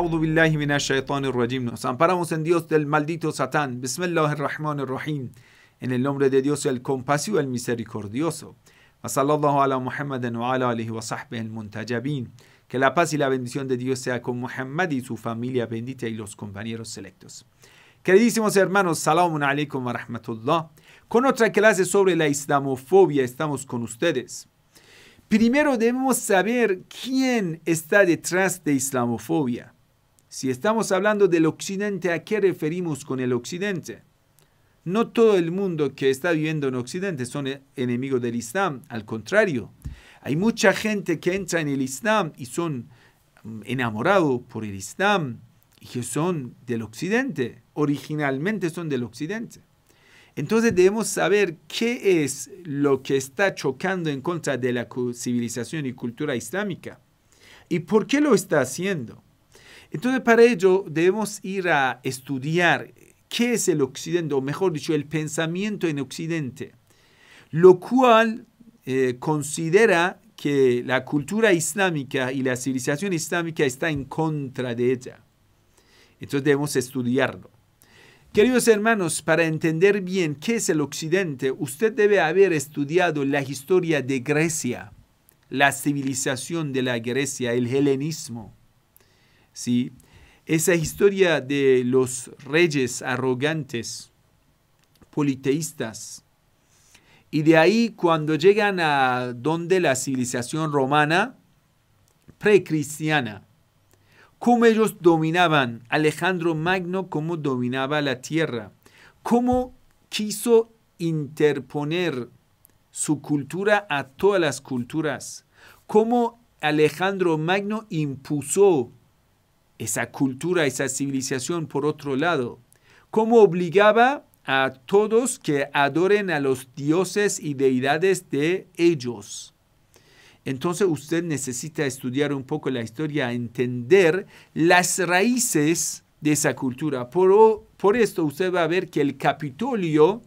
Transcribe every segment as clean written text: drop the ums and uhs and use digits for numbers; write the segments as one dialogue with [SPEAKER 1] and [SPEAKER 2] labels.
[SPEAKER 1] A'udhu billahi minash shaitanir rajim. Nos amparamos en Dios del maldito Satán. Bismillahirrahmanirrahim. En el nombre de Dios, el compasivo, el misericordioso. Wa sallallahu ala Muhammadin wa ala alihi wa sahbihi al-muntajabin. Que la paz y la bendición de Dios sea con Muhammad y su familia bendita y los compañeros selectos. Queridísimos hermanos, salamun alaikum wa rahmatullah. Con otra clase sobre la islamofobia estamos con ustedes. Primero debemos saber quién está detrás de islamofobia. Si estamos hablando del occidente, ¿a qué referimos con el occidente? No todo el mundo que está viviendo en occidente son enemigos del Islam. Al contrario, hay mucha gente que entra en el Islam y son enamorados por el Islam y que son del occidente. Originalmente son del occidente. Entonces debemos saber qué es lo que está chocando en contra de la civilización y cultura islámica y por qué lo está haciendo. Entonces para ello debemos ir a estudiar qué es el occidente, o mejor dicho, el pensamiento en occidente, lo cual considera que la cultura islámica y la civilización islámica está en contra de ella. Entonces debemos estudiarlo. Queridos hermanos, para entender bien qué es el occidente, usted debe haber estudiado la historia de Grecia, la civilización de la Grecia, el helenismo. ¿Sí? Esa historia de los reyes arrogantes, politeístas. Y de ahí cuando llegan a donde la civilización romana, precristiana, cómo ellos dominaban, Alejandro Magno, cómo dominaba la tierra, cómo quiso interponer su cultura a todas las culturas, cómo Alejandro Magno impuso esa cultura, esa civilización por otro lado, cómo obligaba a todos que adoren a los dioses y deidades de ellos. Entonces usted necesita estudiar un poco la historia, entender las raíces de esa cultura. Por esto usted va a ver que el Capitolio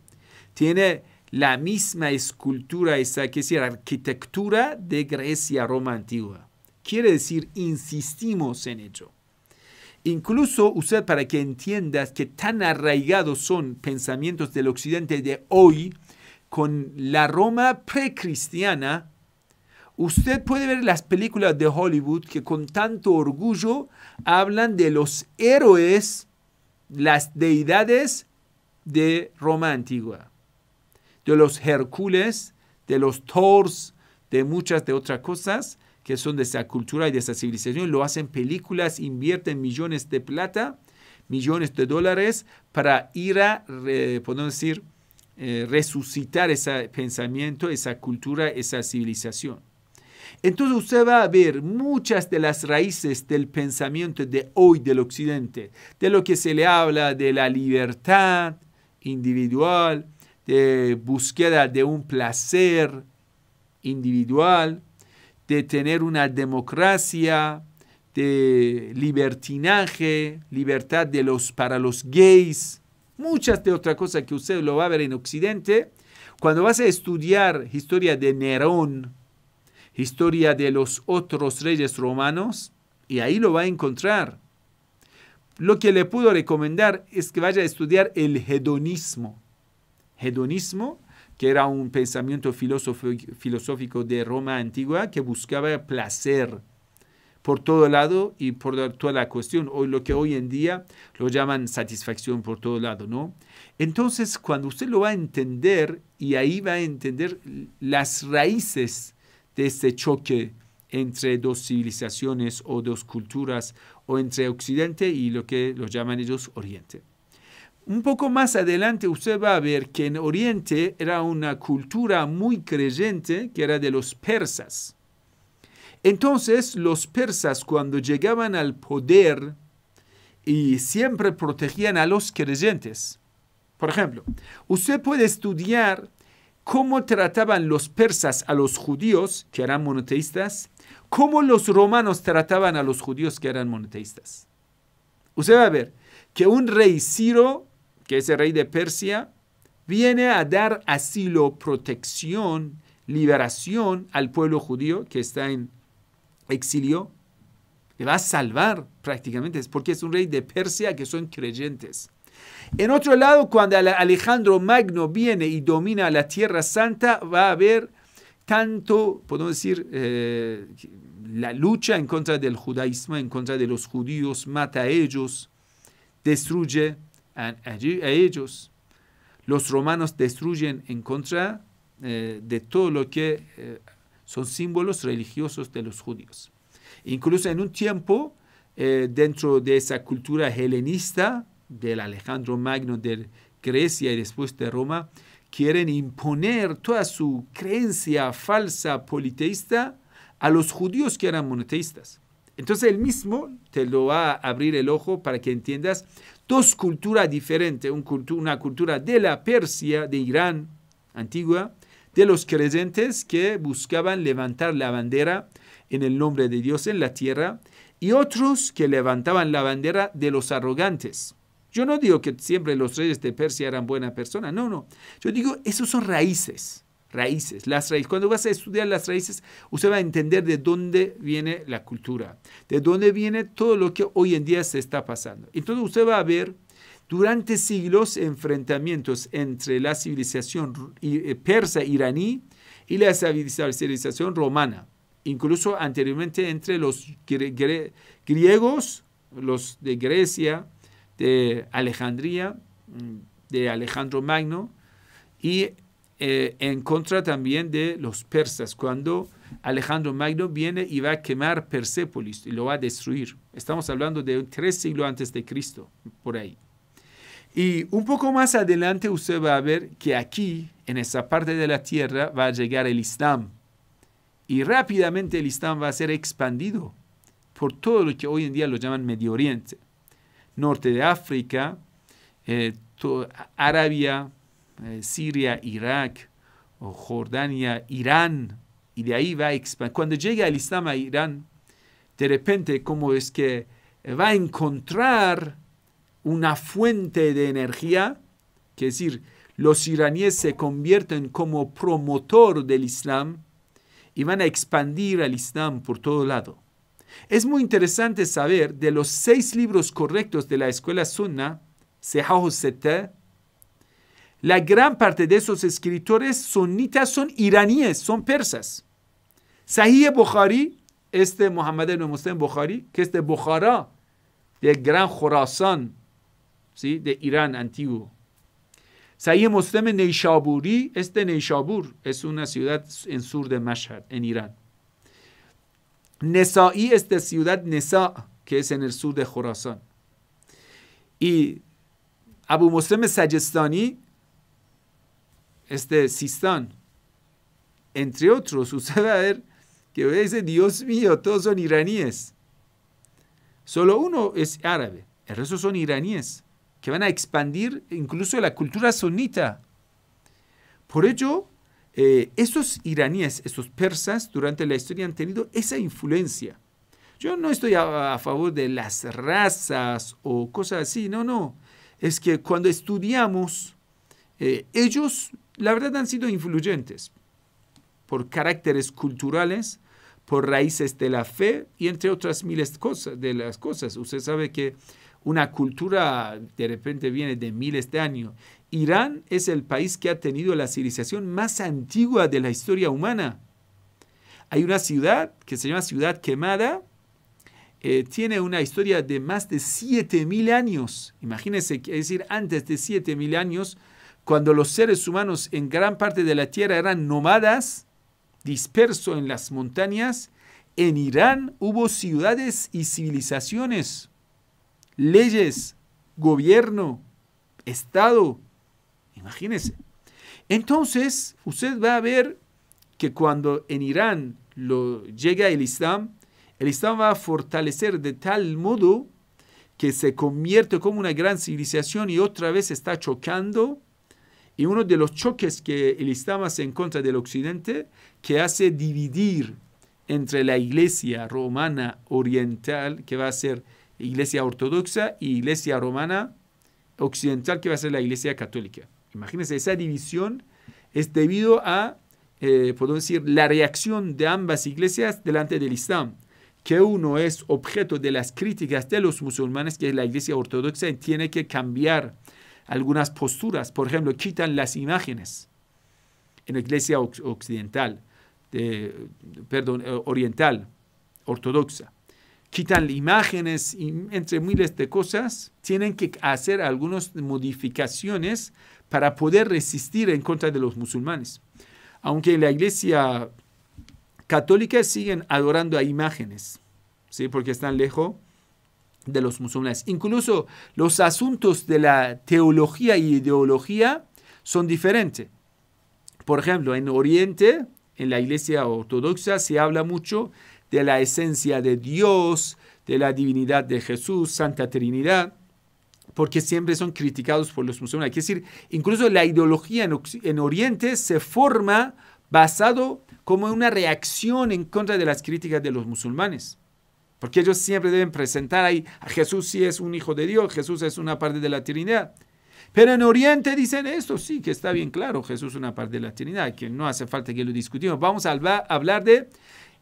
[SPEAKER 1] tiene la misma escultura, esa que es la arquitectura de Grecia, Roma antigua. Quiere decir, insistimos en ello. Incluso usted, para que entienda que tan arraigados son pensamientos del occidente de hoy con la Roma precristiana, usted puede ver las películas de Hollywood que con tanto orgullo hablan de los héroes, las deidades de Roma antigua, de los Hércules, de los Thors, de muchas de otras cosas que son de esa cultura y de esa civilización. Lo hacen películas, invierten millones de plata, millones de dólares para ir a, podemos decir, resucitar ese pensamiento, esa cultura, esa civilización. Entonces usted va a ver muchas de las raíces del pensamiento de hoy del occidente, de lo que se le habla de la libertad individual, de búsqueda de un placer individual, de tener una democracia, de libertinaje, libertad para los gays, muchas de otras cosas que usted lo va a ver en occidente. Cuando vas a estudiar historia de Nerón, historia de los otros reyes romanos, y ahí lo va a encontrar. Lo que le puedo recomendar es que vaya a estudiar el hedonismo. Hedonismo, que era un pensamiento filosófico de Roma antigua que buscaba placer por todo lado y por toda la cuestión, o lo que hoy en día lo llaman satisfacción por todo lado, ¿no? Entonces, cuando usted lo va a entender, y ahí va a entender las raíces de este choque entre dos civilizaciones o dos culturas, o entre Occidente y lo que lo llaman ellos Oriente. Un poco más adelante usted va a ver que en Oriente era una cultura muy creyente que era de los persas. Entonces los persas, cuando llegaban al poder, y siempre protegían a los creyentes. Por ejemplo, usted puede estudiar cómo trataban los persas a los judíos, que eran monoteístas, cómo los romanos trataban a los judíos que eran monoteístas. Usted va a ver que un rey Ciro, que es el rey de Persia, viene a dar asilo, protección, liberación al pueblo judío que está en exilio. le va a salvar prácticamente, porque es un rey de Persia que son creyentes. En otro lado, cuando Alejandro Magno viene y domina la Tierra Santa, va a haber tanto, podemos decir, la lucha en contra del judaísmo, en contra de los judíos, mata a ellos, destruye a ellos. Los romanos destruyen en contra de todo lo que son símbolos religiosos de los judíos. Incluso en un tiempo, dentro de esa cultura helenista, del Alejandro Magno de Grecia y después de Roma, quieren imponer toda su creencia falsa politeísta a los judíos que eran monoteístas. Entonces él mismo te lo va a abrir el ojo para que entiendas dos culturas diferentes, una cultura de la Persia, de Irán antigua, de los creyentes que buscaban levantar la bandera en el nombre de Dios en la tierra, y otros que levantaban la bandera de los arrogantes. Yo no digo que siempre los reyes de Persia eran buenas personas, no. Yo digo, esos son raíces, las raíces. Cuando vas a estudiar las raíces, usted va a entender de dónde viene la cultura, de dónde viene todo lo que hoy en día se está pasando. Entonces usted va a ver durante siglos enfrentamientos entre la civilización persa iraní y la civilización romana. Incluso anteriormente entre los griegos, los de Grecia, de Alejandría, de Alejandro Magno, y en contra también de los persas, cuando Alejandro Magno viene y va a quemar Persépolis y lo va a destruir. Estamos hablando de 3 siglos antes de Cristo, por ahí. Y un poco más adelante usted va a ver que aquí, en esa parte de la tierra, va a llegar el Islam. Y rápidamente el Islam va a ser expandido por todo lo que hoy en día lo llaman Medio Oriente. Norte de África, Arabia, Siria, Irak, o Jordania, Irán, y de ahí va a expandir. Cuando llega el Islam a Irán, de repente, como es que va a encontrar una fuente de energía, que es decir, los iraníes se convierten como promotor del Islam y van a expandir al Islam por todo lado. Es muy interesante saber de los 6 libros correctos de la escuela sunna, Sahih Sitta, la gran parte de esos escritores sunitas son iraníes, son persas. Sahih Bukhari, Muhammad ibn Muslim Bukhari, que es de Bukhara, del Gran Khorasán, ¿sí? De Irán antiguo. Sahih Muslim Neishaburi, de Neishabur, es una ciudad en sur de Mashhad, en Irán. Nesa'i es de ciudad Nesa, que es en el sur de Khorasán. Y Abu Muslim Sajistani es de Sistán. Entre otros, usted va a ver que dice, Dios mío, todos son iraníes. Solo uno es árabe, el resto son iraníes, que van a expandir incluso la cultura sunita. Por ello, estos iraníes, estos persas, durante la historia han tenido esa influencia. Yo no estoy a favor de las razas o cosas así, no. Es que cuando estudiamos, ellos, la verdad, han sido influyentes por caracteres culturales, por raíces de la fe y entre otras miles de las cosas. Usted sabe que una cultura de repente viene de miles de años. Irán es el país que ha tenido la civilización más antigua de la historia humana. Hay una ciudad que se llama Ciudad Quemada, tiene una historia de más de 7.000 años. Imagínense, es decir, antes de 7.000 años, cuando los seres humanos en gran parte de la tierra eran nómadas, dispersos en las montañas, en Irán hubo ciudades y civilizaciones, leyes, gobierno, Estado. Imagínense. Entonces, usted va a ver que cuando en Irán llega el Islam va a fortalecer de tal modo que se convierte como una gran civilización y otra vez está chocando. Y uno de los choques que el Islam hace en contra del Occidente, que hace dividir entre la iglesia romana oriental, que va a ser iglesia ortodoxa, y iglesia romana occidental, que va a ser la iglesia católica. Imagínense, esa división es debido a, podemos decir, la reacción de ambas iglesias delante del Islam, que uno es objeto de las críticas de los musulmanes, que la Iglesia Ortodoxa tiene que cambiar algunas posturas. Por ejemplo, quitan las imágenes en la Iglesia occidental, oriental, ortodoxa. Quitan imágenes y entre miles de cosas. Tienen que hacer algunas modificaciones para poder resistir en contra de los musulmanes. Aunque en la Iglesia católica siguen adorando a imágenes, ¿sí? Porque están lejos de los musulmanes. Incluso los asuntos de la teología y ideología son diferentes. Por ejemplo, en Oriente, en la Iglesia Ortodoxa, se habla mucho de la esencia de Dios, de la divinidad de Jesús, Santa Trinidad, porque siempre son criticados por los musulmanes. Es decir, incluso la ideología en Oriente se forma basado como una reacción en contra de las críticas de los musulmanes. Porque ellos siempre deben presentar ahí a Jesús sí es un hijo de Dios, Jesús es una parte de la Trinidad. Pero en Oriente dicen esto, sí, que está bien claro, Jesús es una parte de la Trinidad, que no hace falta que lo discutimos. Vamos a hablar de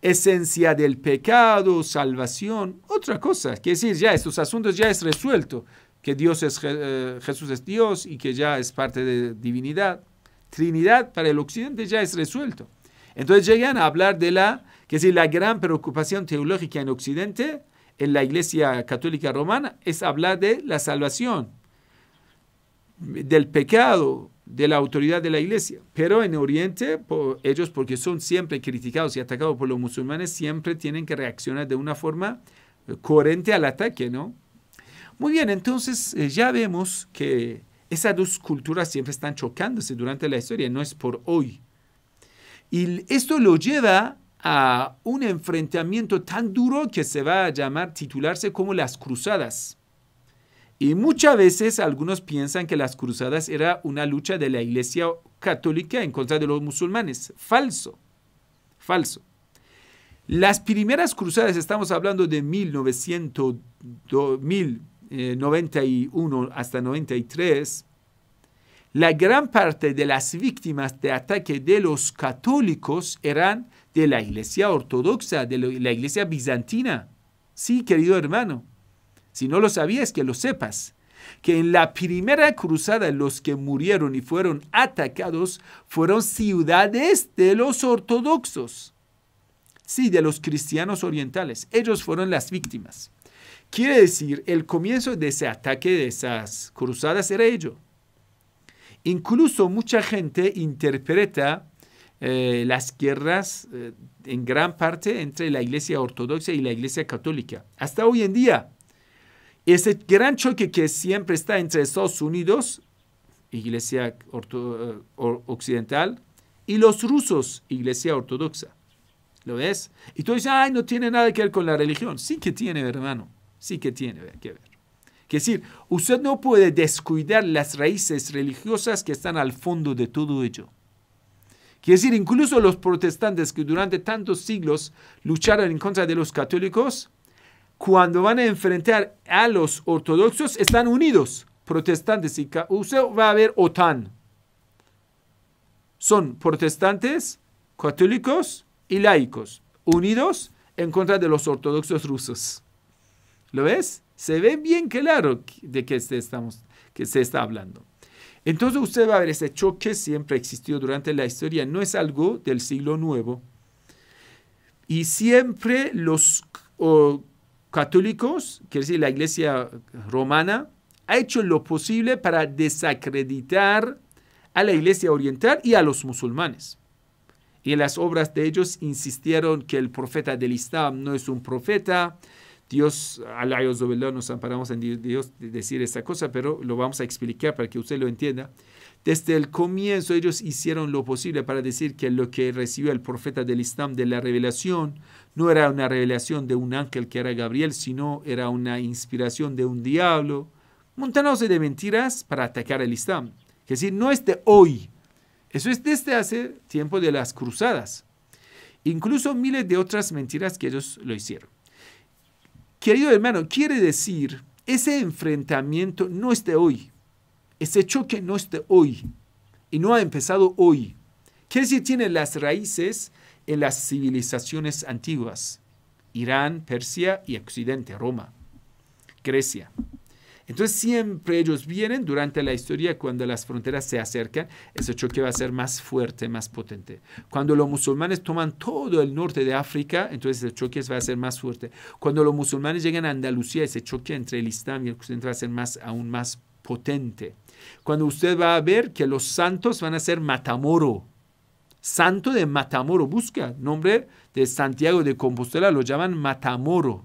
[SPEAKER 1] esencia del pecado, salvación, otra cosa. Quiere decir, ya estos asuntos ya es resuelto, que Dios es, Jesús es Dios y que ya es parte de divinidad. Trinidad para el occidente ya es resuelto. Entonces llegan a hablar de la gran preocupación teológica en occidente, en la Iglesia Católica Romana, es hablar de la salvación, del pecado, de la autoridad de la Iglesia. Pero en Oriente, ellos, porque son siempre criticados y atacados por los musulmanes, siempre tienen que reaccionar de una forma coherente al ataque, ¿no? Muy bien, entonces ya vemos que esas dos culturas siempre están chocándose durante la historia, no es por hoy. Y esto lo lleva a un enfrentamiento tan duro que se va a titularse como las cruzadas. Y muchas veces algunos piensan que las cruzadas era una lucha de la Iglesia Católica en contra de los musulmanes. Falso, falso. Las primeras cruzadas, estamos hablando de 1091 hasta 93, la gran parte de las víctimas de ataque de los católicos eran de la Iglesia Ortodoxa, de la Iglesia bizantina. Sí, querido hermano, si no lo sabías, que lo sepas, que en la primera cruzada los que murieron y fueron atacados fueron ciudades de los ortodoxos. Sí, de los cristianos orientales. Ellos fueron las víctimas. Quiere decir, el comienzo de ese ataque, de esas cruzadas, era ello. Incluso mucha gente interpreta las guerras en gran parte entre la Iglesia Ortodoxa y la Iglesia Católica. Hasta hoy en día, ese gran choque que siempre está entre Estados Unidos, Iglesia Occidental, y los rusos, Iglesia Ortodoxa. ¿Lo ves? Y tú dices, ay, no tiene nada que ver con la religión. Sí que tiene, hermano. Sí que tiene que ver. Es decir, usted no puede descuidar las raíces religiosas que están al fondo de todo ello. Quiere decir, incluso los protestantes que durante tantos siglos lucharon en contra de los católicos, cuando van a enfrentar a los ortodoxos, están unidos, protestantes. Y usted va a ver OTAN. Son protestantes, católicos y laicos, unidos en contra de los ortodoxos rusos. ¿Lo ves? Se ve bien claro de qué se está hablando. Entonces usted va a ver, ese choque siempre existió durante la historia, no es algo del siglo nuevo. Y siempre los católicos, quiere decir la Iglesia romana, ha hecho lo posible para desacreditar a la Iglesia oriental y a los musulmanes. Y en las obras de ellos insistieron que el profeta del Islam no es un profeta. Dios, nos amparamos en Dios de decir esta cosa, pero lo vamos a explicar para que usted lo entienda. Desde el comienzo ellos hicieron lo posible para decir que lo que recibió el profeta del Islam de la revelación no era una revelación de un ángel que era Gabriel, sino era una inspiración de un diablo, montándose de mentiras para atacar el Islam. Es decir, no es de hoy. Eso es desde hace tiempo de las cruzadas. Incluso miles de otras mentiras que ellos lo hicieron. Querido hermano, quiere decir, ese enfrentamiento no es de hoy. Ese choque no es de hoy. Y no ha empezado hoy. Quiere decir, tiene las raíces en las civilizaciones antiguas. Irán, Persia y Occidente, Roma, Grecia. Entonces siempre ellos vienen durante la historia cuando las fronteras se acercan, ese choque va a ser más fuerte, más potente. Cuando los musulmanes toman todo el norte de África, entonces el choque va a ser más fuerte. Cuando los musulmanes llegan a Andalucía, ese choque entre el Islam y el Occidente va a ser aún más potente. Cuando usted va a ver que los santos van a ser Matamoro, santo de Matamoro, busca nombre de Santiago de Compostela, lo llaman Matamoro,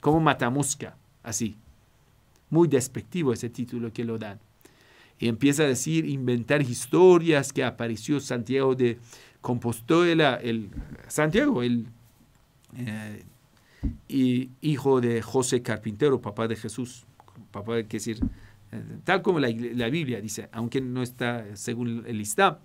[SPEAKER 1] como Matamosca, así. Muy despectivo ese título que lo dan. Y empieza a decir, inventar historias que apareció Santiago de Compostela, Santiago, hijo de José Carpintero, papá de Jesús, papá, es decir, tal como la Biblia dice, aunque no está según el Islam.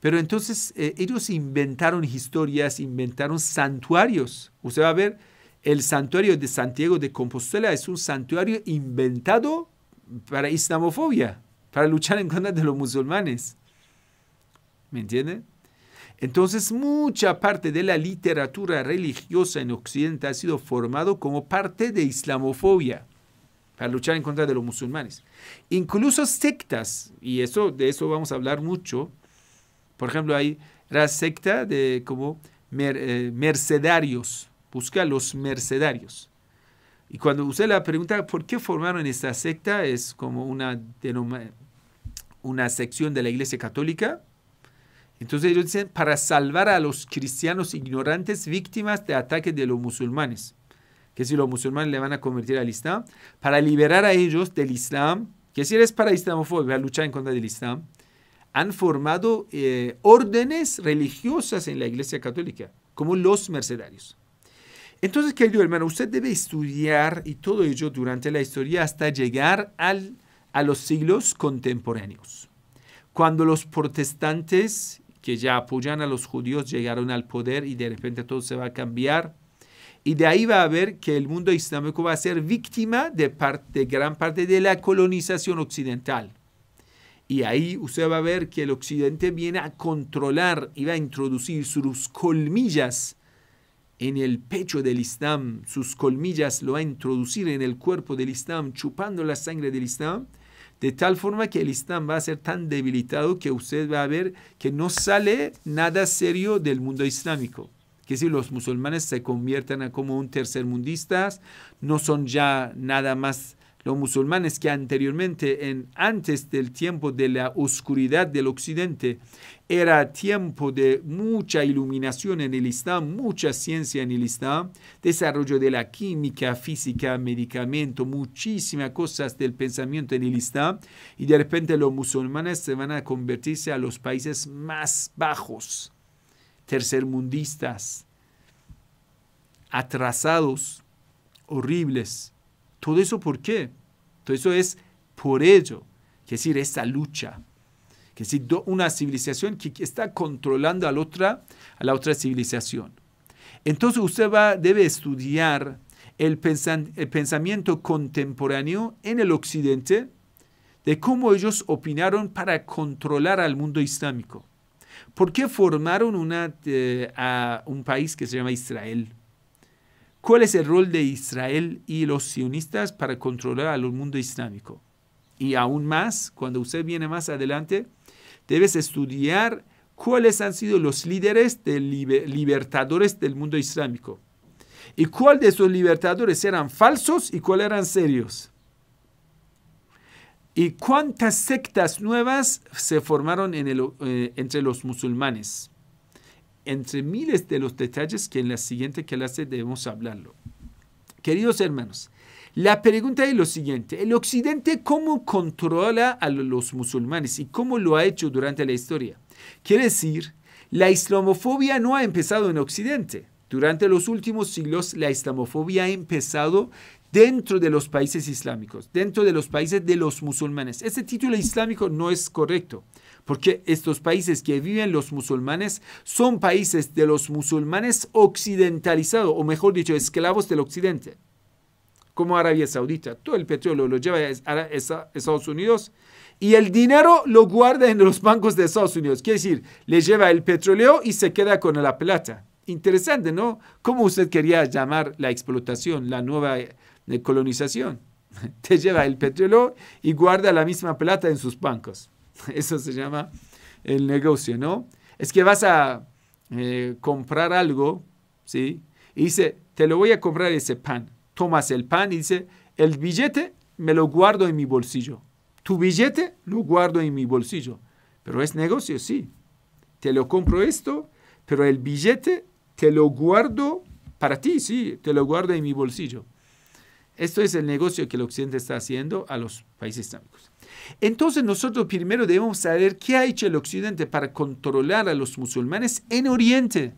[SPEAKER 1] Pero entonces ellos inventaron historias, inventaron santuarios. Usted va a ver, el santuario de Santiago de Compostela es un santuario inventado para islamofobia, para luchar en contra de los musulmanes. ¿Me entiende? Entonces, mucha parte de la literatura religiosa en Occidente ha sido formado como parte de islamofobia, para luchar en contra de los musulmanes. Incluso sectas, y de eso vamos a hablar mucho. Por ejemplo, hay la secta de como mercedarios. Busca los mercedarios. Y cuando usted la pregunta por qué formaron esta secta, es como una sección de la Iglesia Católica. Entonces ellos dicen, para salvar a los cristianos ignorantes víctimas de ataques de los musulmanes. Que si los musulmanes le van a convertir al Islam, para liberar a ellos del Islam, que si es para islamofobia, luchar en contra del Islam, han formado órdenes religiosas en la Iglesia Católica, como los mercedarios. Entonces, querido hermano, usted debe estudiar y todo ello durante la historia hasta llegar a los siglos contemporáneos. Cuando los protestantes, que ya apoyan a los judíos, llegaron al poder y de repente todo se va a cambiar. Y de ahí va a ver que el mundo islámico va a ser víctima de gran parte de la colonización occidental. Y ahí usted va a ver que el occidente viene a controlar y va a introducir sus colmillas en el pecho del Islam, sus colmillas lo va a introducir en el cuerpo del Islam, chupando la sangre del Islam, de tal forma que el Islam va a ser tan debilitado que usted va a ver que no sale nada serio del mundo islámico. Que si los musulmanes se convierten como un tercermundistas, no son ya nada más los musulmanes que anteriormente, antes del tiempo de la oscuridad del occidente, era tiempo de mucha iluminación en el Islam, mucha ciencia en el Islam, desarrollo de la química, física, medicamento, muchísimas cosas del pensamiento en el Islam, y de repente los musulmanes se van a convertirse a los países más bajos, tercermundistas, atrasados, horribles. ¿Todo eso por qué? Todo eso es por ello, es decir, esta lucha. Es decir, una civilización que está controlando a la otra civilización. Entonces usted debe estudiar el pensamiento contemporáneo en el occidente de cómo ellos opinaron para controlar al mundo islámico. ¿Por qué formaron un país que se llama Israel? ¿Cuál es el rol de Israel y los sionistas para controlar al mundo islámico? Y aún más, cuando usted viene más adelante, debes estudiar cuáles han sido los líderes libertadores del mundo islámico. Y cuál de esos libertadores eran falsos y cuáles eran serios. Y cuántas sectas nuevas se formaron entre los musulmanes. Entre miles de los detalles que en la siguiente clase debemos hablarlo. Queridos hermanos, la pregunta es lo siguiente. ¿El occidente cómo controla a los musulmanes y cómo lo ha hecho durante la historia? Quiere decir, la islamofobia no ha empezado en occidente. Durante los últimos siglos, la islamofobia ha empezado dentro de los países islámicos, dentro de los países de los musulmanes. Ese título islámico no es correcto. Porque estos países que viven los musulmanes son países de los musulmanes occidentalizados, o mejor dicho, esclavos del occidente. Como Arabia Saudita. Todo el petróleo lo lleva a Estados Unidos y el dinero lo guarda en los bancos de Estados Unidos. Quiere decir, le lleva el petróleo y se queda con la plata. Interesante, ¿no? ¿Cómo usted quería llamar la explotación, la nueva colonización? Te lleva el petróleo y guarda la misma plata en sus bancos. Eso se llama el negocio, ¿no? Es que vas a comprar algo, ¿sí? Y dice, te lo voy a comprar ese pan. Tomas el pan y dice, el billete me lo guardo en mi bolsillo. Tu billete lo guardo en mi bolsillo. Pero es negocio, sí. Te lo compro esto, pero el billete te lo guardo para ti, sí. Te lo guardo en mi bolsillo. Esto es el negocio que el Occidente está haciendo a los países islámicos. Entonces nosotros primero debemos saber qué ha hecho el Occidente para controlar a los musulmanes en Oriente.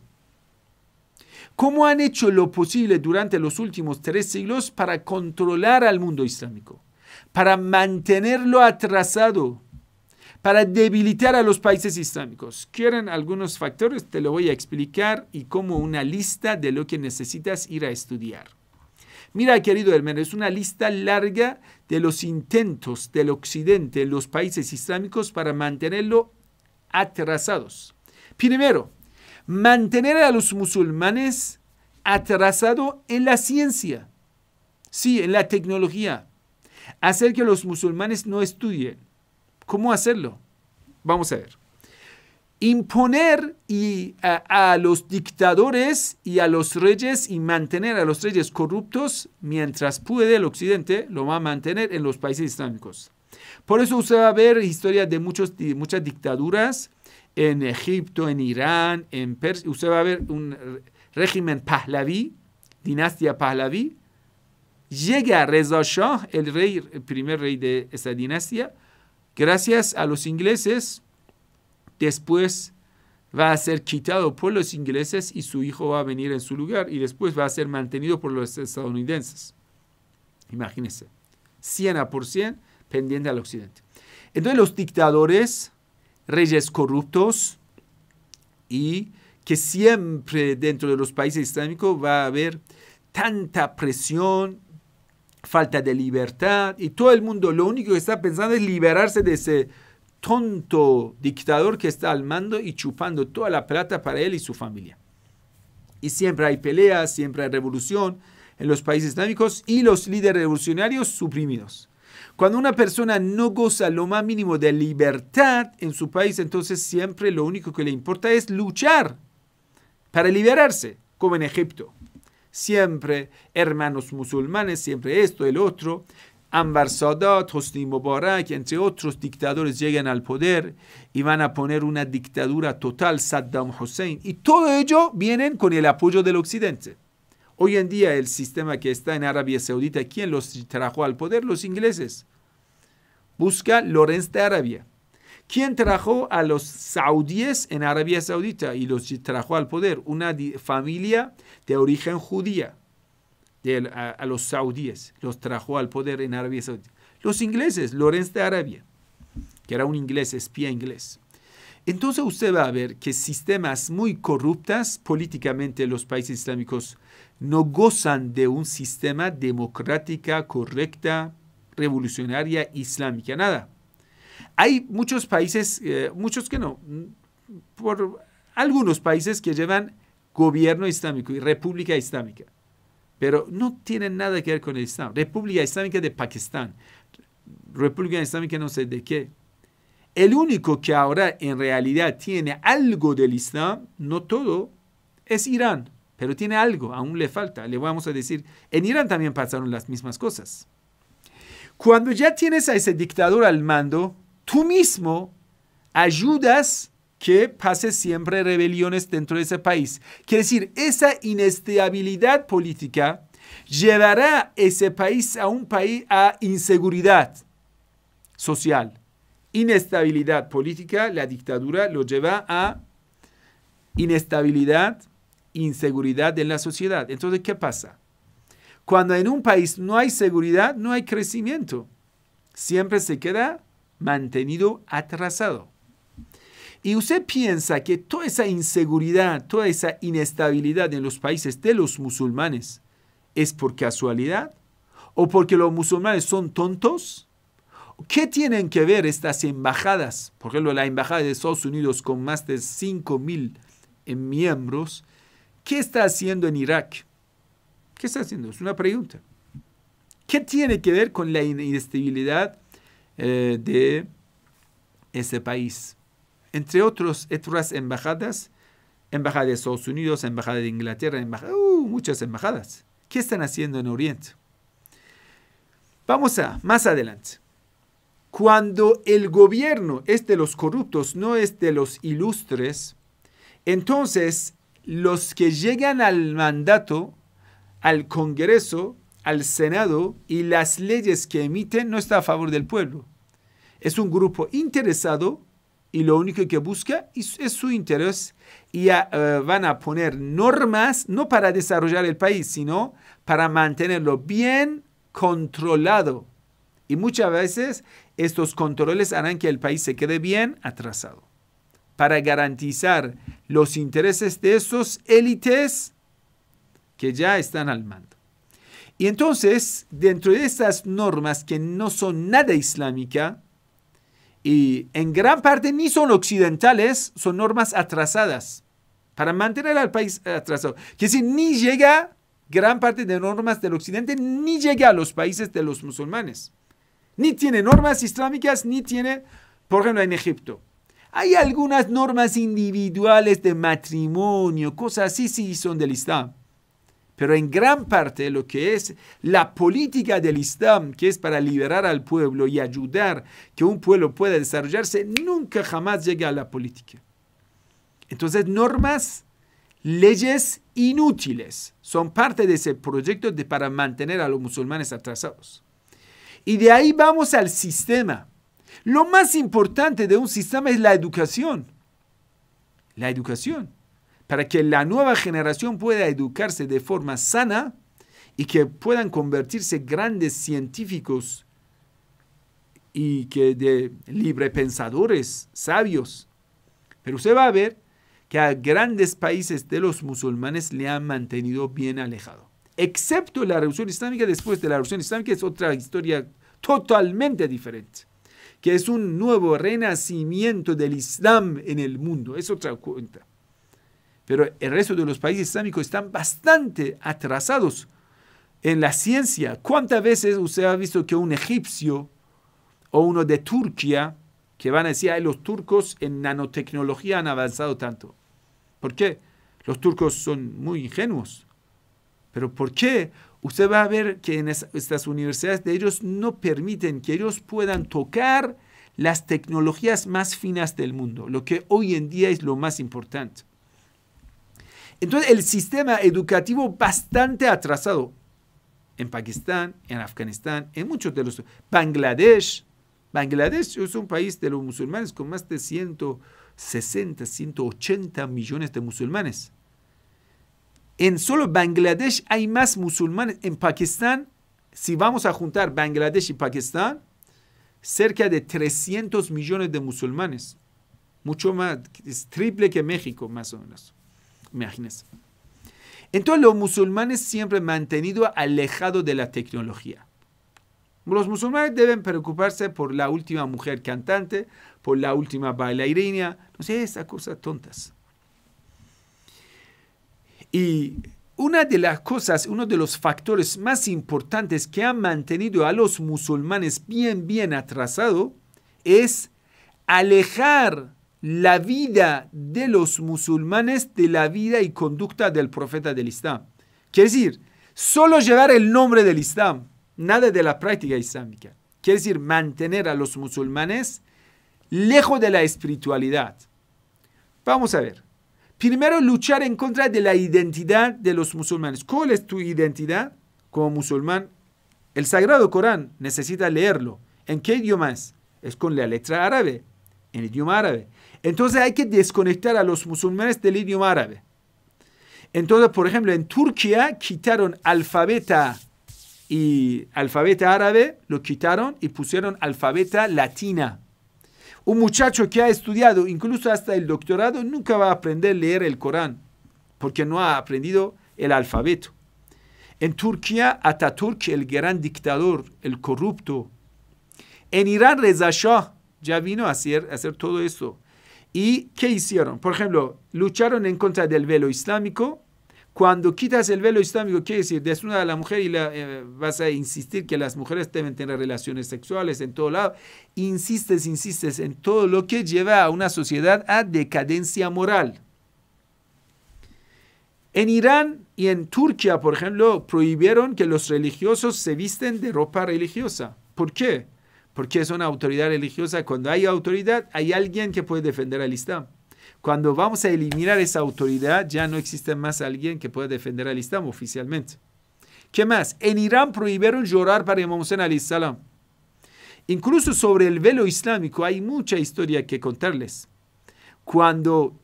[SPEAKER 1] ¿Cómo han hecho lo posible durante los últimos 3 siglos para controlar al mundo islámico? Para mantenerlo atrasado, para debilitar a los países islámicos. ¿Quieren algunos factores? Te lo voy a explicar y como una lista de lo que necesitas ir a estudiar. Mira, querido hermano, es una lista larga de los intentos del Occidente en los países islámicos para mantenerlo atrasados. Primero, mantener a los musulmanes atrasados en la ciencia, sí, en la tecnología. Hacer que los musulmanes no estudien. ¿Cómo hacerlo? Vamos a ver. Imponer a los dictadores y a los reyes y mantener a los reyes corruptos mientras puede el Occidente lo va a mantener en los países islámicos. Por eso usted va a ver historias de muchas dictaduras en Egipto, en Irán, en Persia. Usted va a ver un régimen Pahlaví, dinastía Pahlaví. Llega Reza Shah, el primer rey de esa dinastía, gracias a los ingleses. Después va a ser quitado por los ingleses y su hijo va a venir en su lugar y después va a ser mantenido por los estadounidenses. Imagínense, 100% pendiente al occidente. Entonces los dictadores, reyes corruptos y que siempre dentro de los países islámicos va a haber tanta presión, falta de libertad y todo el mundo lo único que está pensando es liberarse de ese tonto dictador que está al mando y chupando toda la plata para él y su familia. Y siempre hay peleas, siempre hay revolución en los países islámicos y los líderes revolucionarios suprimidos. Cuando una persona no goza lo más mínimo de libertad en su país, entonces siempre lo único que le importa es luchar para liberarse, como en Egipto. Siempre hermanos musulmanes, siempre esto, el otro. Anwar Sadat, Hosni Mubarak, entre otros dictadores llegan al poder y van a poner una dictadura total, Saddam Hussein. Y todo ello vienen con el apoyo del Occidente. Hoy en día el sistema que está en Arabia Saudita, ¿quién los trajo al poder? Los ingleses. Busca Lorenz de Arabia. ¿Quién trajo a los saudíes en Arabia Saudita y los trajo al poder? Una familia de origen judía. A los saudíes, los trajo al poder en Arabia Saudita. Los ingleses, Lorenz de Arabia, que era un inglés, espía inglés. Entonces usted va a ver que sistemas muy corruptos políticamente los países islámicos no gozan de un sistema democrática, correcta, revolucionaria, islámica, nada. Hay muchos países, muchos que no, por algunos países que llevan gobierno islámico y república islámica. Pero no tienen nada que ver con el Islam. República Islámica de Pakistán. República Islámica no sé de qué. El único que ahora en realidad tiene algo del Islam, no todo, es Irán. Pero tiene algo, aún le falta. Le vamos a decir, en Irán también pasaron las mismas cosas. Cuando ya tienes a ese dictador al mando, tú mismo ayudas que pase siempre rebeliones dentro de ese país. Quiere decir, esa inestabilidad política llevará ese país a un país a inseguridad social. Inestabilidad política, la dictadura lo lleva a inestabilidad, inseguridad en la sociedad. Entonces, ¿qué pasa? Cuando en un país no hay seguridad, no hay crecimiento. Siempre se queda mantenido atrasado. Y usted piensa que toda esa inseguridad, toda esa inestabilidad en los países de los musulmanes es por casualidad o porque los musulmanes son tontos. ¿Qué tienen que ver estas embajadas? Por ejemplo, la embajada de Estados Unidos con más de 5,000 miembros. ¿Qué está haciendo en Irak? ¿Qué está haciendo? Es una pregunta. ¿Qué tiene que ver con la inestabilidad de ese país? Entre otras embajadas, embajada de Estados Unidos, embajada de Inglaterra, muchas embajadas. ¿Qué están haciendo en Oriente? Vamos a más adelante. Cuando el gobierno es de los corruptos, no es de los ilustres, entonces los que llegan al mandato, al Congreso, al Senado y las leyes que emiten no está a favor del pueblo. Es un grupo interesado y lo único que busca es su interés y van a poner normas no para desarrollar el país, sino para mantenerlo bien controlado. Y muchas veces estos controles harán que el país se quede bien atrasado para garantizar los intereses de esos élites que ya están al mando. Y entonces, dentro de estas normas que no son nada islámicas, y en gran parte ni son occidentales, son normas atrasadas para mantener al país atrasado. Que si ni llega gran parte de normas del occidente, ni llega a los países de los musulmanes. Ni tiene normas islámicas, ni tiene, por ejemplo, en Egipto. Hay algunas normas individuales de matrimonio, cosas así sí son del Islam. Pero en gran parte lo que es la política del Islam, que es para liberar al pueblo y ayudar que un pueblo pueda desarrollarse, nunca jamás llega a la política. Entonces, normas, leyes inútiles son parte de ese proyecto para mantener a los musulmanes atrasados. Y de ahí vamos al sistema. Lo más importante de un sistema es la educación. La educación. Para que la nueva generación pueda educarse de forma sana y que puedan convertirse grandes científicos y que de librepensadores, sabios. Pero usted va a ver que a grandes países de los musulmanes le han mantenido bien alejado. Excepto la Revolución Islámica. Después de la Revolución Islámica es otra historia totalmente diferente, que es un nuevo renacimiento del Islam en el mundo. Es otra cuenta. Pero el resto de los países islámicos están bastante atrasados en la ciencia. ¿Cuántas veces usted ha visto que un egipcio o uno de Turquía, que van a decir, los turcos en nanotecnología han avanzado tanto? ¿Por qué? Los turcos son muy ingenuos. ¿Pero por qué? Usted va a ver que en estas universidades de ellos no permiten que ellos puedan tocar las tecnologías más finas del mundo, lo que hoy en día es lo más importante. Entonces, el sistema educativo bastante atrasado en Pakistán, en Afganistán, en muchos de los... Bangladesh es un país de los musulmanes con más de 160, 180 millones de musulmanes. En solo Bangladesh hay más musulmanes. En Pakistán, si vamos a juntar Bangladesh y Pakistán, cerca de 300 millones de musulmanes. Mucho más, es triple que México, más o menos. Imagínense. Entonces los musulmanes siempre han mantenido alejados de la tecnología. Los musulmanes deben preocuparse por la última mujer cantante, por la última bailarina, no sé, esas cosas tontas. Y una de las cosas, uno de los factores más importantes que han mantenido a los musulmanes bien atrasados es alejar la vida de los musulmanes de la vida y conducta del profeta del Islam. Quiere decir, solo llevar el nombre del Islam, nada de la práctica islámica. Quiere decir, mantener a los musulmanes lejos de la espiritualidad. Vamos a ver. Primero, luchar en contra de la identidad de los musulmanes. ¿Cuál es tu identidad como musulmán? El Sagrado Corán, necesitas leerlo. ¿En qué idioma es? Es con la letra árabe, en el idioma árabe. Entonces hay que desconectar a los musulmanes del idioma árabe. Entonces, por ejemplo, en Turquía quitaron alfabeta árabe, lo quitaron y pusieron alfabeta latina. Un muchacho que ha estudiado incluso hasta el doctorado nunca va a aprender a leer el Corán porque no ha aprendido el alfabeto. En Turquía, Atatürk, el gran dictador, el corrupto. En Irán, Reza Shah ya vino a hacer todo eso. ¿Y qué hicieron? Por ejemplo, lucharon en contra del velo islámico, Cuando quitas el velo islámico, quiere decir desnuda a la mujer y vas a insistir que las mujeres deben tener relaciones sexuales en todo lado. Insistes en todo lo que lleva a una sociedad a decadencia moral. En Irán y en Turquía, por ejemplo, prohibieron que los religiosos se visten de ropa religiosa. ¿Por qué? Porque es una autoridad religiosa. Cuando hay autoridad, hay alguien que puede defender al Islam. Cuando vamos a eliminar esa autoridad, ya no existe más alguien que pueda defender al Islam oficialmente. ¿Qué más? En Irán prohibieron llorar para Imam Hussein alayhi salam. Incluso sobre el velo islámico hay mucha historia que contarles. Cuando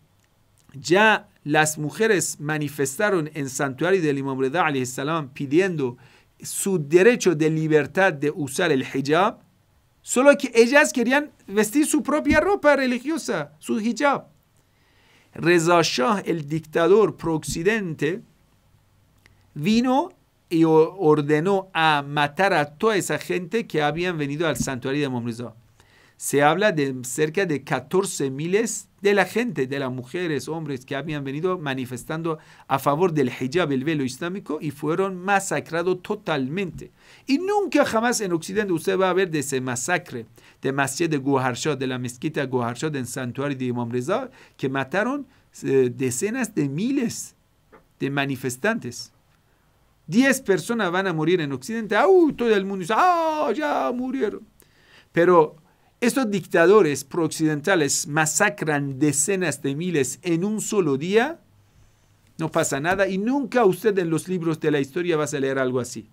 [SPEAKER 1] ya las mujeres manifestaron en el santuario del Imam Rida alayhi salam pidiendo su derecho de libertad de usar el hijab, solo que ellas querían vestir su propia ropa religiosa, su hijab. Reza Shah, el dictador pro-occidente, vino y ordenó a matar a toda esa gente que habían venido al santuario de Imam Reza. Se habla de cerca de 14,000 de la gente, de las mujeres, hombres que habían venido manifestando a favor del hijab, el velo islámico, y fueron masacrados totalmente. Y nunca jamás en Occidente usted va a ver de ese masacre de Masjid de Goharshad, de la mezquita Goharshad en santuario de Imam Reza, que mataron decenas de miles de manifestantes. 10 personas van a morir en Occidente. Todo el mundo dice, ya murieron. Pero estos dictadores pro-occidentales masacran decenas de miles en un solo día, no pasa nada, y nunca usted en los libros de la historia va a leer algo así.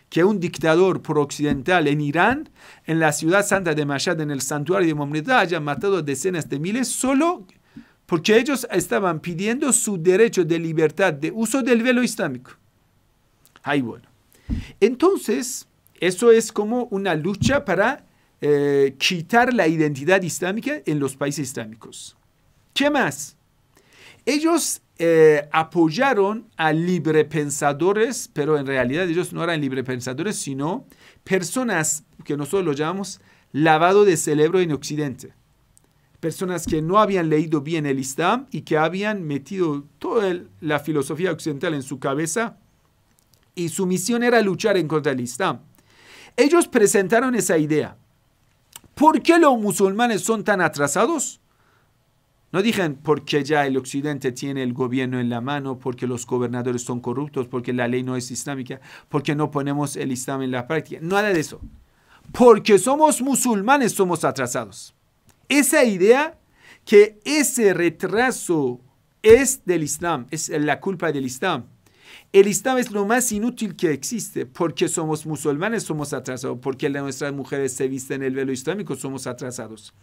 [SPEAKER 1] Que un dictador pro-occidental en Irán, en la ciudad santa de Mashhad, en el santuario de Imam Rida, haya matado decenas de miles solo porque ellos estaban pidiendo su derecho de libertad de uso del velo islámico. Bueno. Entonces, eso es como una lucha para quitar la identidad islámica en los países islámicos. ¿Qué más? Ellos apoyaron a librepensadores, pero en realidad ellos no eran librepensadores, sino personas que nosotros lo llamamos lavado de cerebro en Occidente. Personas que no habían leído bien el Islam y que habían metido toda la filosofía occidental en su cabeza y su misión era luchar en contra del Islam. Ellos presentaron esa idea. ¿Por qué los musulmanes son tan atrasados? No dijeron porque ya el Occidente tiene el gobierno en la mano, porque los gobernadores son corruptos, porque la ley no es islámica, porque no ponemos el Islam en la práctica. Nada de eso. Porque somos musulmanes, somos atrasados. Esa idea que ese retraso es del Islam, es la culpa del Islam. El Islam es lo más inútil que existe. Porque somos musulmanes, somos atrasados. Porque nuestras mujeres se visten el velo islámico, somos atrasados.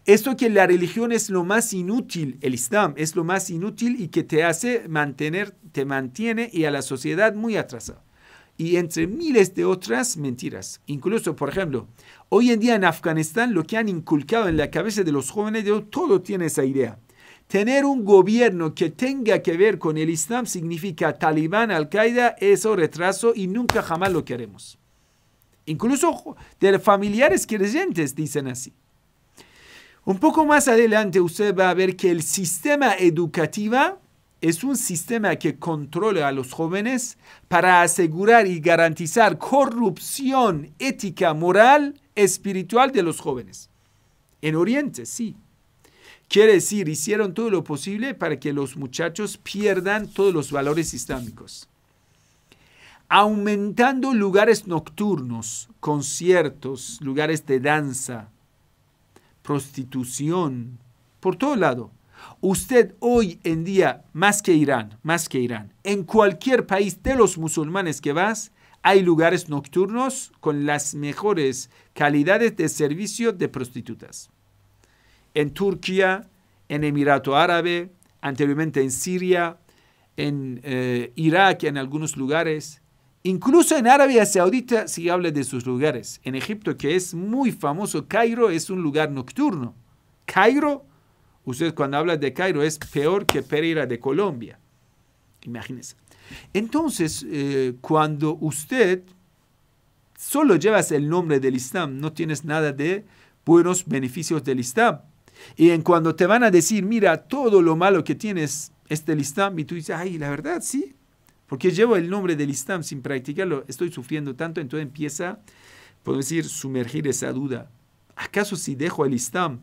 [SPEAKER 1] Esto que la religión es lo más inútil, el Islam es lo más inútil y que te mantiene y a la sociedad muy atrasada. Y entre miles de otras mentiras. Incluso, por ejemplo, hoy en día en Afganistán lo que han inculcado en la cabeza de los jóvenes, todo tiene esa idea. Tener un gobierno que tenga que ver con el Islam significa Talibán, Al-Qaeda, eso retraso y nunca jamás lo queremos. Incluso de familiares creyentes dicen así. Un poco más adelante usted va a ver que el sistema educativo es un sistema que controla a los jóvenes para asegurar y garantizar corrupción ética, moral, espiritual de los jóvenes. En Oriente, sí. Quiere decir, hicieron todo lo posible para que los muchachos pierdan todos los valores islámicos. Aumentando lugares nocturnos, conciertos, lugares de danza, prostitución, por todo lado. Usted hoy en día, más que Irán, en cualquier país de los musulmanes que vas, hay lugares nocturnos con las mejores calidades de servicio de prostitutas. En Turquía, en Emirato Árabe, anteriormente en Siria, en Irak, en algunos lugares. Incluso en Arabia Saudita se habla de sus lugares. En Egipto, que es muy famoso, Cairo es un lugar nocturno. Cairo, usted cuando habla de Cairo es peor que Pereira de Colombia. Imagínense. Entonces, cuando usted solo llevas el nombre del Islam, no tienes nada de buenos beneficios del Islam. Y en cuando te van a decir, mira, todo lo malo que tienes es del Islam, y tú dices, ay, la verdad, sí, Porque llevo el nombre del Islam sin practicarlo, estoy sufriendo tanto, entonces empieza, podemos decir, sumergir esa duda. ¿Acaso si dejo el Islam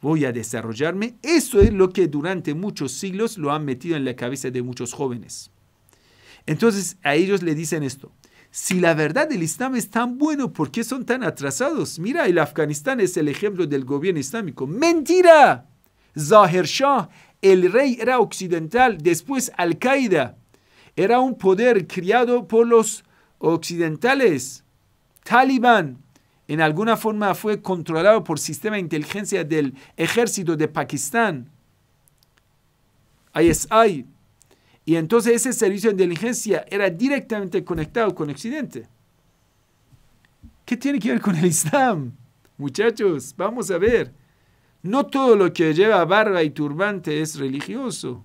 [SPEAKER 1] voy a desarrollarme? Eso es lo que durante muchos siglos lo han metido en la cabeza de muchos jóvenes. Entonces a ellos le dicen esto: si la verdad del Islam es tan bueno, ¿por qué son tan atrasados? Mira, el Afganistán es el ejemplo del gobierno islámico. ¡Mentira! Zahir Shah, el rey, era occidental, después Al-Qaeda. Era un poder criado por los occidentales. Talibán, en alguna forma fue controlado por sistema de inteligencia del ejército de Pakistán. ISI. Y entonces ese servicio de inteligencia era directamente conectado con Occidente. ¿Qué tiene que ver con el Islam? Muchachos, vamos a ver. No todo lo que lleva barba y turbante es religioso.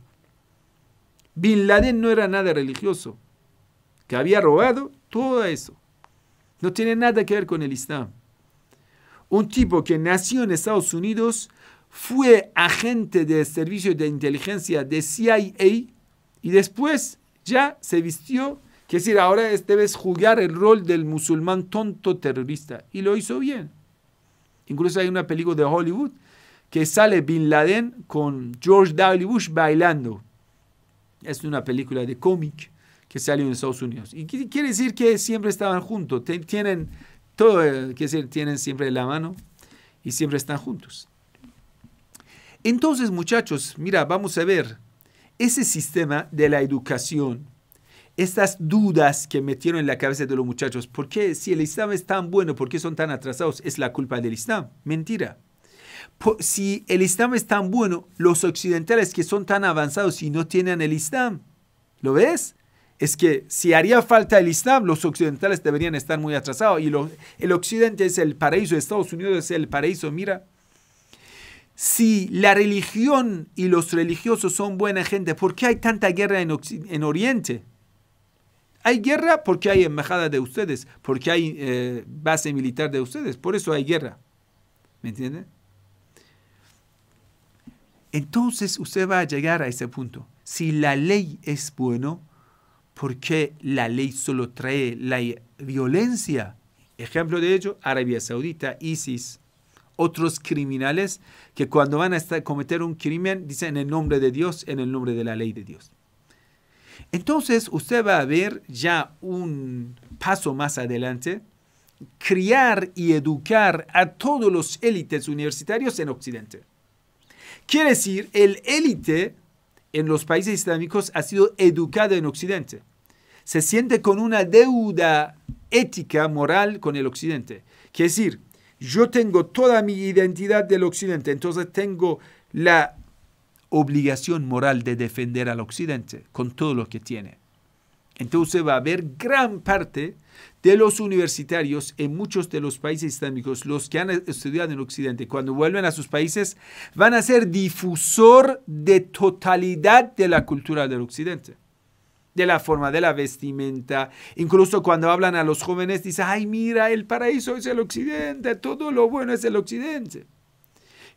[SPEAKER 1] Bin Laden no era nada religioso. Que había robado, todo eso. No tiene nada que ver con el Islam. Un tipo que nació en Estados Unidos, fue agente de servicio de inteligencia de CIA y después ya se vistió, que decir, ahora debes jugar el rol del musulmán tonto terrorista. Y lo hizo bien. Incluso hay una película de Hollywood que sale Bin Laden con George W. Bush bailando. Es una película de cómic que salió en Estados Unidos. Y quiere decir que siempre estaban juntos. Tienen todo, quiere decir, tienen siempre la mano y siempre están juntos. Entonces, muchachos, mira, vamos a ver ese sistema de la educación, estas dudas que metieron en la cabeza de los muchachos. ¿Por qué? Si el Islam es tan bueno, ¿por qué son tan atrasados? Es la culpa del Islam. Mentira. Si el Islam es tan bueno, los occidentales que son tan avanzados y no tienen el Islam, ¿lo ves? Es que si haría falta el Islam, los occidentales deberían estar muy atrasados. Y el occidente es el paraíso, Estados Unidos es el paraíso. Mira, si la religión y los religiosos son buena gente, ¿por qué hay tanta guerra en Oriente? Hay guerra porque hay embajada de ustedes, porque hay base militar de ustedes. Por eso hay guerra. ¿Me entienden? Entonces usted va a llegar a ese punto. Si la ley es bueno, ¿por qué la ley solo trae la violencia? Ejemplo de ello, Arabia Saudita, ISIS, otros criminales que cuando van a cometer un crimen dicen en el nombre de Dios, en el nombre de la ley de Dios. Entonces usted va a ver ya un paso más adelante, criar y educar a todos los élites universitarios en Occidente. Quiere decir, el élite en los países islámicos ha sido educado en Occidente. Se siente con una deuda ética, moral con el Occidente. Quiere decir, yo tengo toda mi identidad del Occidente, entonces tengo la obligación moral de defender al Occidente con todo lo que tiene. Entonces va a haber gran parte de los universitarios en muchos de los países islámicos, los que han estudiado en Occidente, cuando vuelven a sus países, van a ser difusor de totalidad de la cultura del Occidente. De la forma de la vestimenta. Incluso cuando hablan a los jóvenes, dicen, ay, mira, el paraíso es el Occidente, todo lo bueno es el Occidente.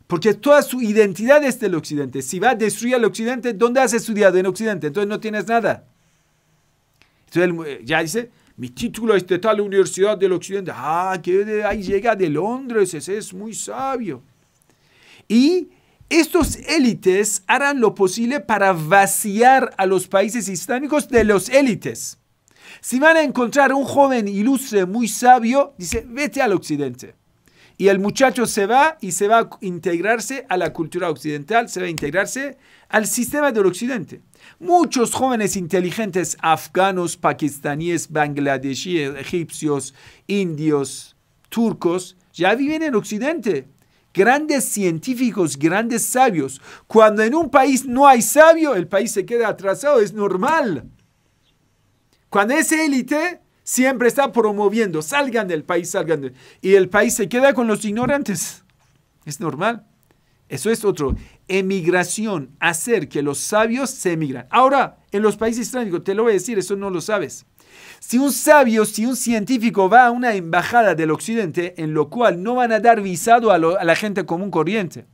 [SPEAKER 1] Porque toda su identidad es del Occidente. Si va a destruir el Occidente, ¿dónde has estudiado? En Occidente. Entonces no tienes nada. Entonces ya dice, mi título es de tal universidad del Occidente. Ah, que ahí llega de Londres, ese es muy sabio. Y estos élites harán lo posible para vaciar a los países islámicos de los élites. Si van a encontrar un joven ilustre, muy sabio, dice, vete al Occidente. Y el muchacho se va y se va a integrarse a la cultura occidental, se va a integrarse al sistema del Occidente. Muchos jóvenes inteligentes afganos, pakistaníes, bangladesíes, egipcios, indios, turcos, ya viven en Occidente. Grandes científicos, grandes sabios. Cuando en un país no hay sabio, el país se queda atrasado, es normal. Cuando es élite, siempre está promoviendo, salgan del país, y el país se queda con los ignorantes. Es normal. Eso es otro. Emigración, hacer que los sabios se emigran. Ahora, en los países islámicos, te lo voy a decir, eso no lo sabes. Si un sabio, si un científico va a una embajada del Occidente, en lo cual no van a dar visado a la gente común corriente.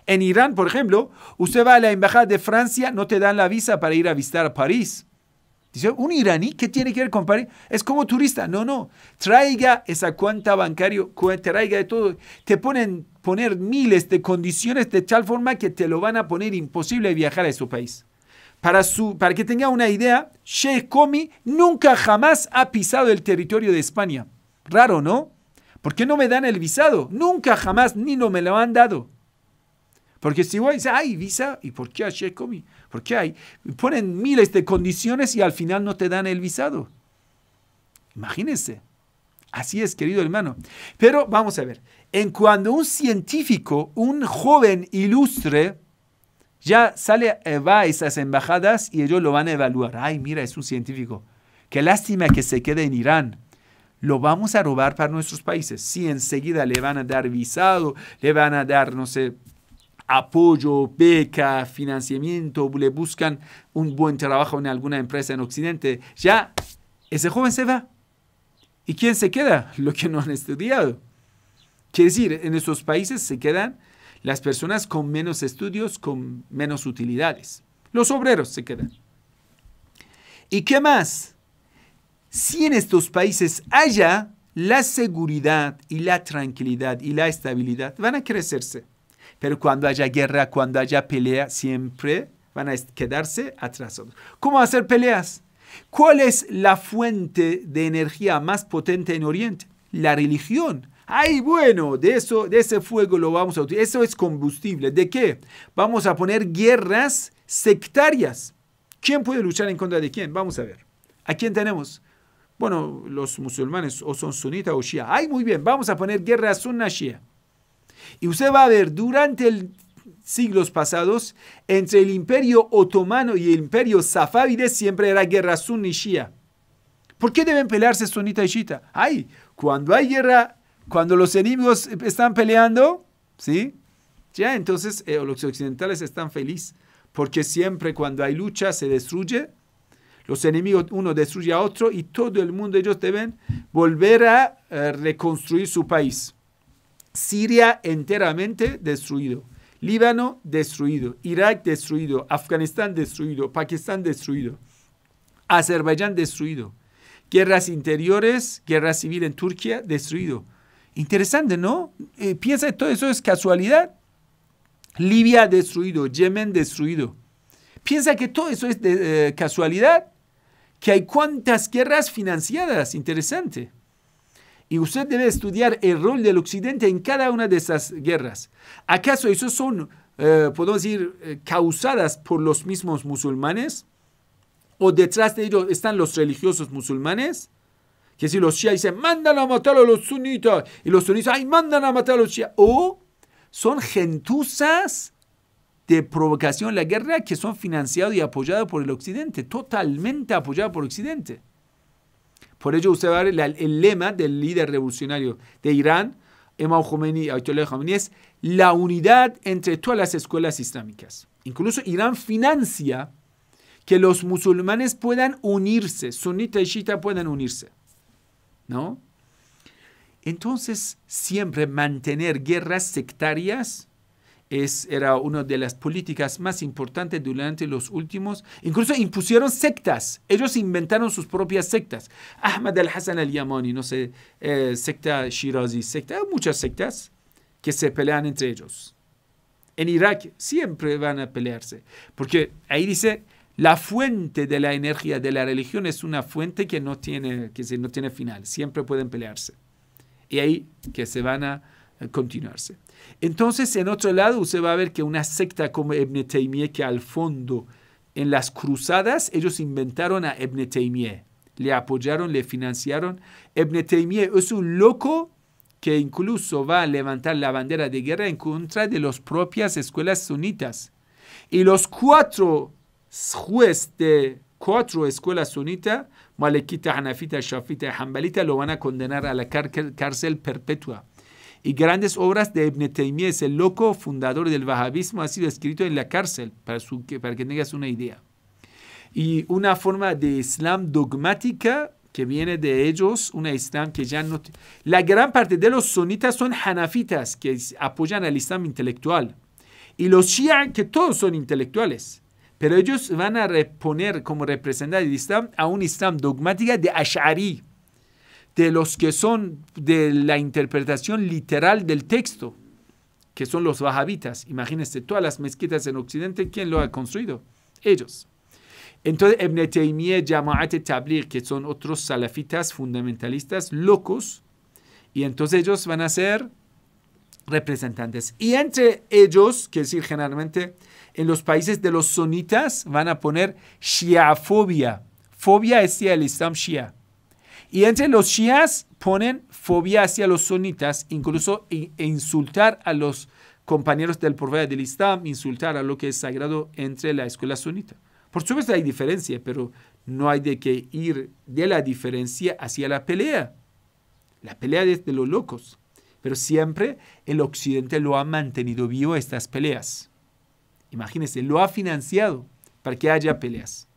[SPEAKER 1] En Irán, por ejemplo, usted va a la embajada de Francia, no te dan la visa para ir a visitar a París. Dice, un iraní, ¿qué tiene que ver con París? Es como turista. No. Traiga esa cuenta bancaria, traiga de todo. Te poner miles de condiciones de tal forma que te lo van a poner imposible viajar a su país. Para que tenga una idea, Sheikh Komi nunca jamás ha pisado el territorio de España. Raro, ¿no? ¿Por qué no me dan el visado? Nunca jamás, ni no me lo han dado. Porque si voy a decir, hay visa, ¿y por qué a Sheikh Komi? ¿Por qué hay? Ponen miles de condiciones y al final no te dan el visado. Imagínense. Así es, querido hermano. Pero vamos a ver. En cuando un científico, un joven ilustre, ya va a esas embajadas y ellos lo van a evaluar. Ay, mira, es un científico. Qué lástima que se quede en Irán. Lo vamos a robar para nuestros países. Sí, enseguida le van a dar visado, le van a dar, no sé, apoyo, beca, financiamiento, le buscan un buen trabajo en alguna empresa en Occidente. Ya, ese joven se va. ¿Y quién se queda? Los que no han estudiado. Quiere decir, en esos países se quedan las personas con menos estudios, con menos utilidades. Los obreros se quedan. ¿Y qué más? Si en estos países haya la seguridad y la tranquilidad y la estabilidad, van a crecerse. Pero cuando haya guerra, cuando haya pelea, siempre van a quedarse atrasados. ¿Cómo hacer peleas? ¿Cuál es la fuente de energía más potente en Oriente? La religión. Ay, bueno, de ese fuego lo vamos a utilizar. Eso es combustible. ¿De qué? Vamos a poner guerras sectarias. ¿Quién puede luchar en contra de quién? Vamos a ver. ¿A quién tenemos? Bueno, los musulmanes o son sunitas o shia. Ay, muy bien, vamos a poner guerra sunna-shia. Y usted va a ver durante los siglos pasados, entre el imperio otomano y el imperio safávide siempre era guerra sunni-shia. ¿Por qué deben pelearse sunita y shita? Ay, cuando hay guerra, cuando los enemigos están peleando, ¿sí? Ya, entonces los occidentales están felices, porque siempre cuando hay lucha se destruye. Los enemigos, uno destruye a otro y todo el mundo, ellos deben volver a reconstruir su país. Siria enteramente destruido. Líbano destruido. Irak destruido. Afganistán destruido. Pakistán destruido. Azerbaiyán destruido. Guerras interiores, guerra civil en Turquía destruido. Interesante, ¿no? Piensa que todo eso es casualidad. Libia destruido. Yemen destruido. Piensa que todo eso es de casualidad. Que hay cuántas guerras financiadas. Interesante. Y usted debe estudiar el rol del Occidente en cada una de esas guerras. ¿Acaso esos son, podemos decir, causadas por los mismos musulmanes? ¿O detrás de ellos están los religiosos musulmanes? Que si los shia dicen, mandan a matar a los sunitas. Y los sunitas, ay, mandan a matar a los shia. O son gentuzas de provocación a la guerra que son financiados y apoyados por el Occidente. Totalmente apoyados por el Occidente. Por ello usted va a ver el lema del líder revolucionario de Irán, Imam Khomeini, Ayatollah Khomeini, es la unidad entre todas las escuelas islámicas. Incluso Irán financia que los musulmanes puedan unirse, sunita y shita puedan unirse, ¿no? Entonces, siempre mantener guerras sectarias era una de las políticas más importantes durante los últimos. Incluso impusieron sectas. Ellos inventaron sus propias sectas. Ahmad al-Hassan al-Yamani, no sé, secta Shirazi, muchas sectas que se pelean entre ellos. En Irak siempre van a pelearse. Porque ahí dice, la fuente de la energía de la religión es una fuente que no tiene final. Siempre pueden pelearse. Y ahí que se van a continuarse. Entonces, en otro lado, usted va a ver que una secta como Ibn Taymiyyah, que al fondo, en las cruzadas, ellos inventaron a Ibn Taymiyyah. Le apoyaron, le financiaron. Ibn Taymiyyah es un loco que incluso va a levantar la bandera de guerra en contra de las propias escuelas sunitas. Y los 4 jueces de 4 escuelas sunitas, Malikita, Hanafita, Shafita y Hanbalita, lo van a condenar a la cárcel perpetua. Y grandes obras de Ibn Taymiyyah, el loco fundador del wahabismo, ha sido escrito en la cárcel, para que tengas una idea. Y una forma de islam dogmática que viene de ellos, una islam que ya no... La gran parte de los sunitas son hanafitas, que apoyan al islam intelectual. Y los shia, que todos son intelectuales. Pero ellos van a poner como representante del Islam a un Islam dogmática de Ash'ari, de los que son de la interpretación literal del texto, que son los wahabitas. Imagínense, todas las mezquitas en Occidente, ¿quién lo ha construido? Ellos. Entonces, Ibn Taymiyyah, Jama'at Tabligh, que son otros salafitas fundamentalistas locos, y entonces ellos van a ser representantes. Y entre ellos, que decir generalmente, en los países de los sunitas van a poner shiafobia. Fobia hacia el Islam shia. Y entre los shias ponen fobia hacia los sunitas, incluso insultar a los compañeros del profeta del Islam, insultar a lo que es sagrado entre la escuela sunita. Por supuesto hay diferencia, pero no hay de que ir de la diferencia hacia la pelea. La pelea es de los locos. Pero siempre el Occidente lo ha mantenido vivo estas peleas. Imagínense, lo ha financiado para que haya peleas.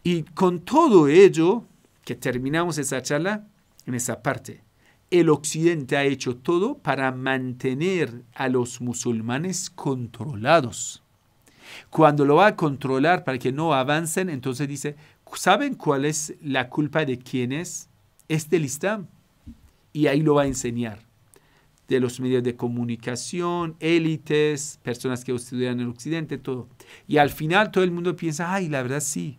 [SPEAKER 1] Y con todo ello, que terminamos esa charla en esa parte, el Occidente ha hecho todo para mantener a los musulmanes controlados. Cuando lo va a controlar para que no avancen, entonces dice, ¿saben cuál es la culpa de quién es? Es del Islam. Y ahí lo va a enseñar. De los medios de comunicación, élites, personas que estudian en el Occidente, todo. Y al final todo el mundo piensa, ay, la verdad sí.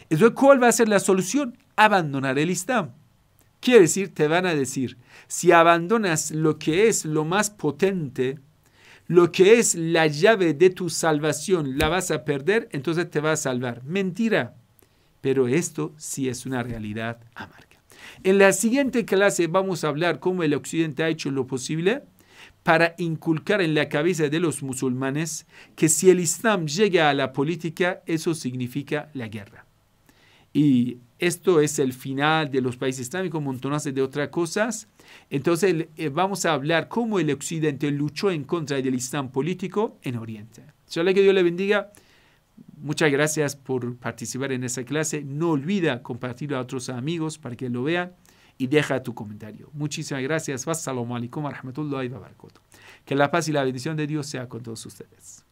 [SPEAKER 1] Entonces, ¿cuál va a ser la solución? Abandonar el Islam. Quiere decir, te van a decir, si abandonas lo que es lo más potente, lo que es la llave de tu salvación, la vas a perder, entonces te vas a salvar. Mentira. Pero esto sí es una realidad amarga. En la siguiente clase vamos a hablar cómo el Occidente ha hecho lo posible para inculcar en la cabeza de los musulmanes que si el Islam llega a la política, eso significa la guerra. Y esto es el final de los países islámicos, montones de otras cosas. Entonces vamos a hablar cómo el Occidente luchó en contra del Islam político en Oriente. Ojalá que Dios le bendiga. Muchas gracias por participar en esa clase. No olvida compartirlo a otros amigos para que lo vean y deja tu comentario. Muchísimas gracias. Wassalamu alaikum wa rahmatullahi wa barakatuh. Que la paz y la bendición de Dios sea con todos ustedes.